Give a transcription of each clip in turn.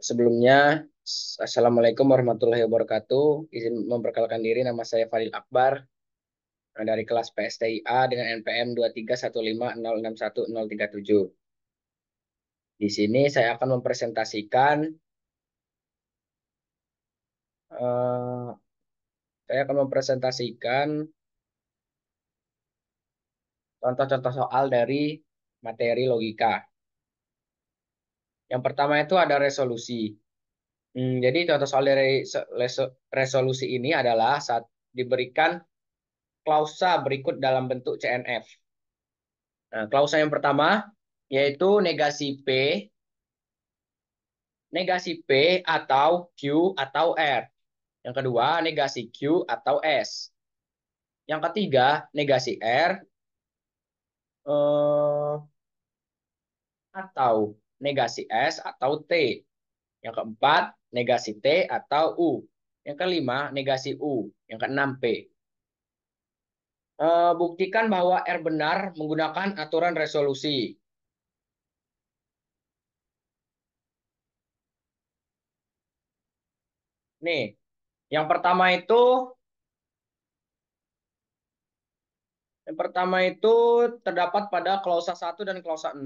Sebelumnya, Assalamualaikum warahmatullahi wabarakatuh. Izin memperkenalkan diri, nama saya Fadil Akbar dari kelas PSTIA dengan NPM 231506137. Di sini saya akan mempresentasikan eh, contoh-contoh soal dari materi logika. Yang pertama itu ada resolusi. Jadi contoh soal dari resolusi ini adalah saat diberikan klausa berikut dalam bentuk CNF. Nah, klausa yang pertama yaitu negasi P atau Q atau R. Yang kedua, negasi Q atau S. Yang ketiga, negasi R eh, atau negasi S atau T. Yang keempat, negasi T atau U. Yang kelima, negasi U. Yang keenam, P. Buktikan bahwa R benar menggunakan aturan resolusi. Nih, yang pertama itu Yang pertama itu terdapat pada klausa 1 dan klausa 6.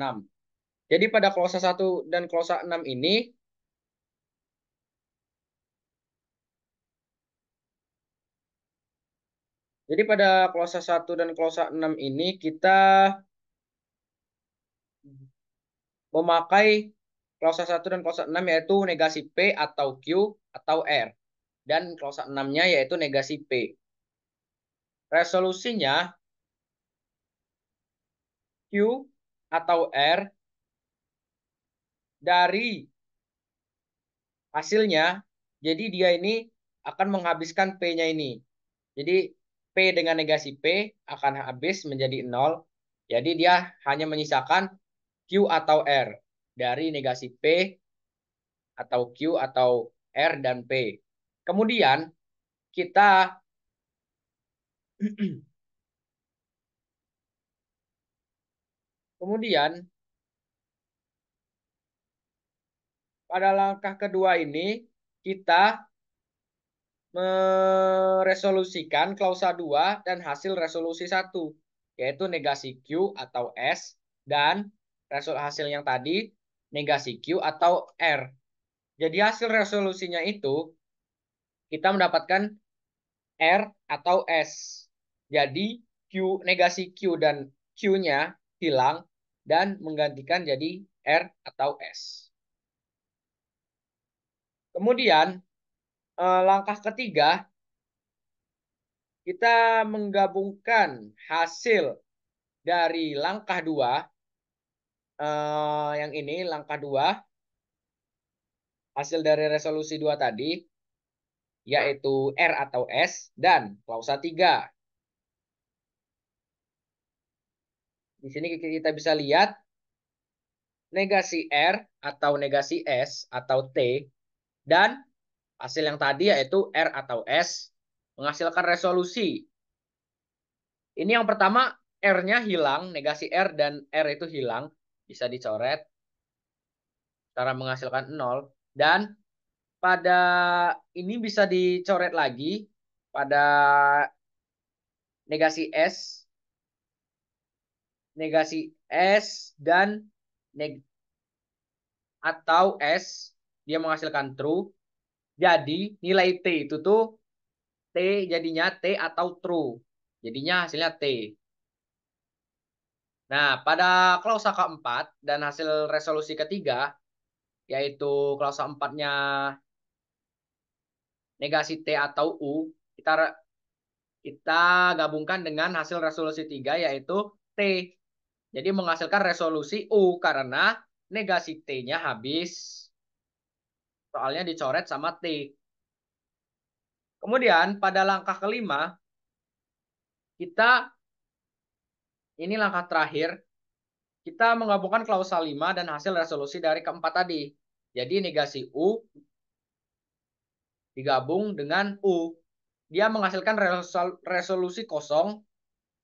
Jadi pada klausa 1 dan klausa 6 ini, jadi pada klausa 1 dan klausa 6 ini kita memakai klausa 1 dan klausa 6 yaitu negasi P atau Q atau R. Dan klausa 6-nya yaitu negasi P. Resolusinya Q atau R dari hasilnya, jadi dia ini akan menghabiskan P-nya ini. Jadi P dengan negasi P akan habis menjadi 0. Jadi dia hanya menyisakan Q atau R dari negasi P atau Q atau R dan P. Kemudian kita kemudian pada langkah kedua ini kita meresolusikan klausa 2 dan hasil resolusi 1 yaitu negasi Q atau S dan hasil yang tadi negasi Q atau R. Jadi hasil resolusinya itu kita mendapatkan R atau S. Jadi negasi Q dan Q-nya hilang dan menggantikan jadi R atau S. Kemudian langkah ketiga kita menggabungkan hasil dari langkah 2 yang ini langkah 2 hasil dari resolusi 2 tadi yaitu R atau S dan klausa 3. Di sini kita bisa lihat negasi R atau negasi S atau T dan hasil yang tadi yaitu R atau S menghasilkan resolusi. Ini yang pertama R-nya hilang, negasi R dan R itu hilang, bisa dicoret cara menghasilkan 0 dan pada ini bisa dicoret lagi pada negasi S, negasi S dan neg atau S dia menghasilkan true. Jadi nilai T itu tuh T jadinya T atau true. Jadinya hasilnya T. Nah, pada klausa keempat dan hasil resolusi ketiga, yaitu klausa empatnya negasi T atau U, kita kita gabungkan dengan hasil resolusi 3 yaitu T. Jadi menghasilkan resolusi U karena negasi T-nya habis. Soalnya dicoret sama T. Kemudian pada langkah kelima, kita ini langkah terakhir, kita menggabungkan klausa 5 dan hasil resolusi dari keempat tadi. Jadi negasi U digabung dengan U. Dia menghasilkan resolusi kosong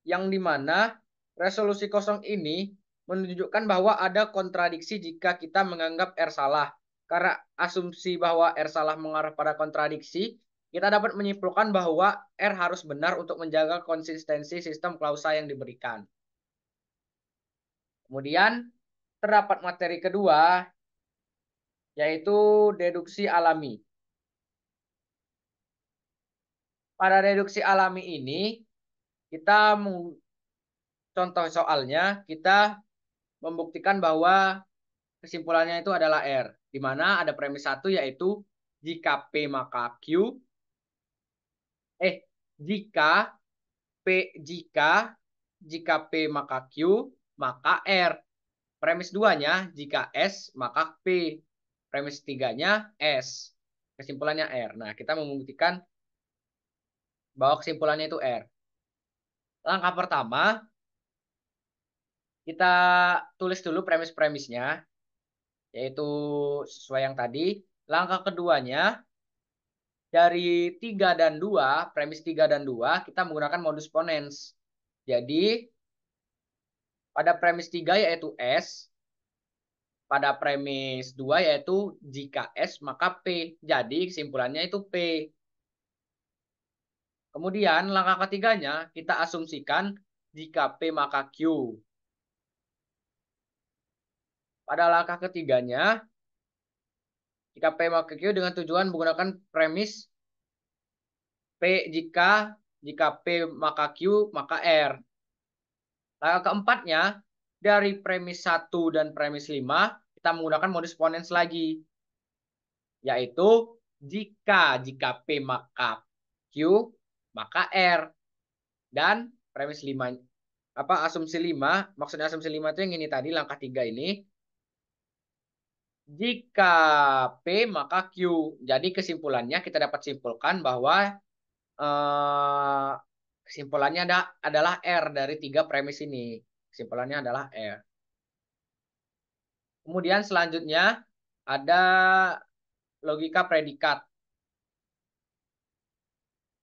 yang dimana resolusi kosong ini menunjukkan bahwa ada kontradiksi jika kita menganggap R salah. karena asumsi bahwa R salah mengarah pada kontradiksi, kita dapat menyimpulkan bahwa R harus benar untuk menjaga konsistensi sistem klausa yang diberikan. Kemudian terdapat materi kedua, yaitu deduksi alami. Pada deduksi alami ini, kita contoh soalnya, kita membuktikan bahwa kesimpulannya itu adalah R, di mana ada premis satu yaitu jika P maka Q, jika P jika P maka Q maka R. Premis duanya jika S maka P. Premis tiganya S. Kesimpulannya R. Nah, kita membuktikan bahwa kesimpulannya itu R. Langkah pertama, kita tulis dulu premis-premisnya, yaitu sesuai yang tadi. Langkah keduanya, dari 3 dan 2, premis 3 dan 2, kita menggunakan modus ponens. Jadi, pada premis 3 yaitu S, pada premis 2 yaitu jika S maka P. Jadi, kesimpulannya itu P. Kemudian, langkah ketiganya, kita asumsikan jika P maka Q. Pada langkah ketiganya, jika P maka Q dengan tujuan menggunakan premis P jika P maka Q maka R. Langkah keempatnya, dari premis 1 dan premis 5, kita menggunakan modus ponens lagi. Yaitu jika P maka Q maka R. Dan premis 5, asumsi 5, maksudnya asumsi 5 itu yang ini tadi, langkah 3 ini. Jika P maka Q. Jadi kesimpulannya kita dapat simpulkan bahwa kesimpulannya adalah R dari 3 premis ini. Kesimpulannya adalah R. Kemudian selanjutnya ada logika predikat.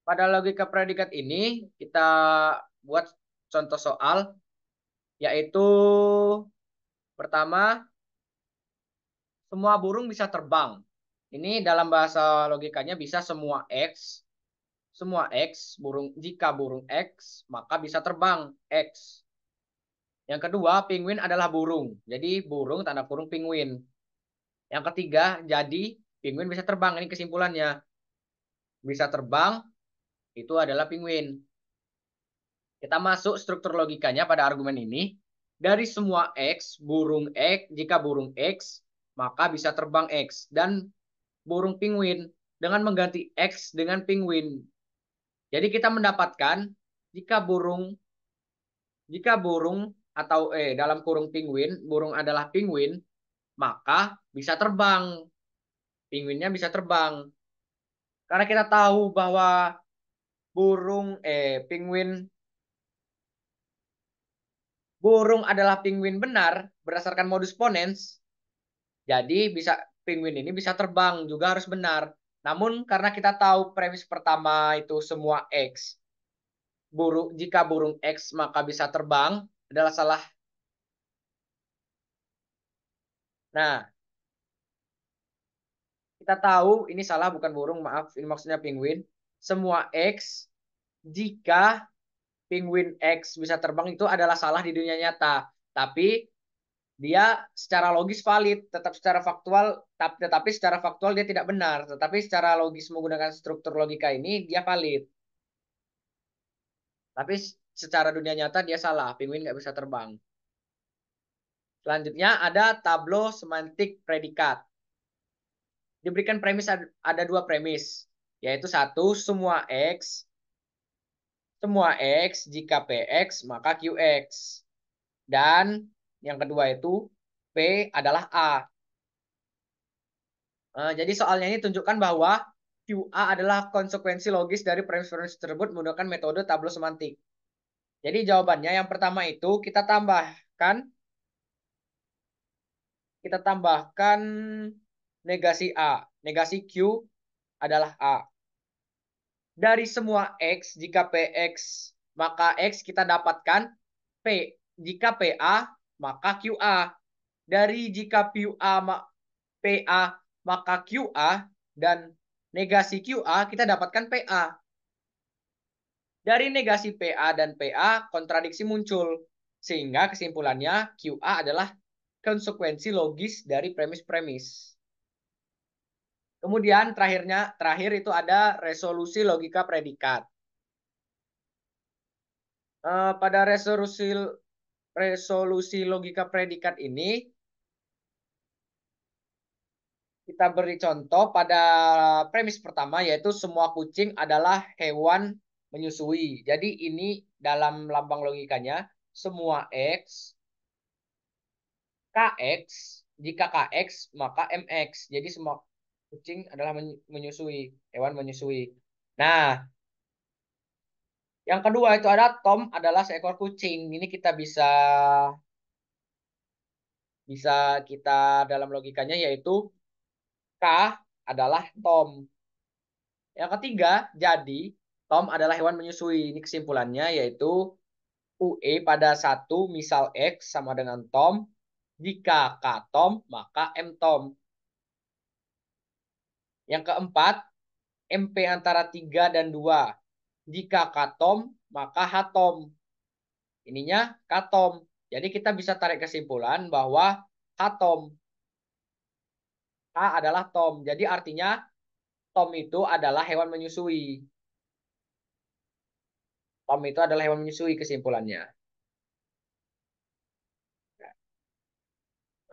Pada logika predikat ini kita buat contoh soal, yaitu pertama, semua burung bisa terbang. Ini dalam bahasa logikanya bisa semua X, jika burung X, maka bisa terbang X. Yang kedua, penguin adalah burung. Jadi burung tanda kurung penguin. Yang ketiga, jadi penguin bisa terbang. Ini kesimpulannya. Bisa terbang, itu adalah penguin. Kita masuk struktur logikanya pada argumen ini. Dari semua jika burung X, maka bisa terbang X. Dan burung penguin dengan mengganti X dengan penguin. Jadi kita mendapatkan jika burung atau dalam kurung penguin, burung adalah penguin, maka bisa terbang. Penguinnya bisa terbang. Karena kita tahu bahwa penguin burung adalah penguin benar berdasarkan modus ponens. Jadi penguin ini bisa terbang juga harus benar. Namun karena kita tahu premis pertama itu semua X, jika burung X maka bisa terbang adalah salah. Nah, kita tahu ini salah, bukan burung, maaf, ini maksudnya penguin. Semua X, jika penguin X bisa terbang itu adalah salah di dunia nyata. Tapi dia secara logis valid, tetapi secara faktual dia tidak benar. Tetapi secara logis menggunakan struktur logika ini dia valid. Tapi secara dunia nyata dia salah, penguin nggak bisa terbang. Selanjutnya ada tablo semantik predikat. Diberikan premis, ada 2 premis, yaitu satu, semua X jika PX maka QX. Dan yang kedua itu P adalah A. Jadi soalnya ini tunjukkan bahwa QA adalah konsekuensi logis dari premis-premis tersebut menggunakan metode tablo semantik. Jadi jawabannya yang pertama itu kita tambahkan negasi A. Negasi Q adalah A. Dari semua X, jika PX maka X, kita dapatkan P. Jika PA maka QA. Dari jika PA maka QA dan negasi QA kita dapatkan PA. Dari negasi PA dan PA kontradiksi muncul. Sehingga kesimpulannya QA adalah konsekuensi logis dari premis-premis. Kemudian terakhir itu ada resolusi logika predikat. Pada resolusi logika predikat ini kita beri contoh pada premis pertama yaitu semua kucing adalah hewan menyusui. Jadi ini dalam lambang logikanya semua X, KX, jika KX maka MX. Jadi semua kucing adalah menyusui, hewan menyusui. Nah, yang kedua itu ada Tom adalah seekor kucing. Ini kita bisa bisa kita dalam logikanya yaitu K adalah Tom. Yang ketiga, jadi Tom adalah hewan menyusui. Ini kesimpulannya yaitu UE pada satu misal X sama dengan Tom. Jika K Tom, maka M Tom. Yang keempat, MP antara 3 dan 2. Jika K Tom, maka H Tom. Ininya K Tom. Jadi kita bisa tarik kesimpulan bahwa H Tom. H adalah Tom. Jadi artinya Tom itu adalah hewan menyusui. Tom itu adalah hewan menyusui kesimpulannya.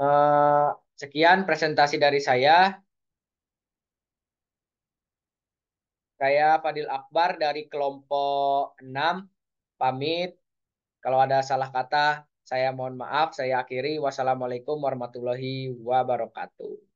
Eh, Sekian presentasi dari saya. Saya Fadil Akbar dari kelompok 6. Pamit. Kalau ada salah kata, saya mohon maaf. Saya akhiri. Wassalamualaikum warahmatullahi wabarakatuh.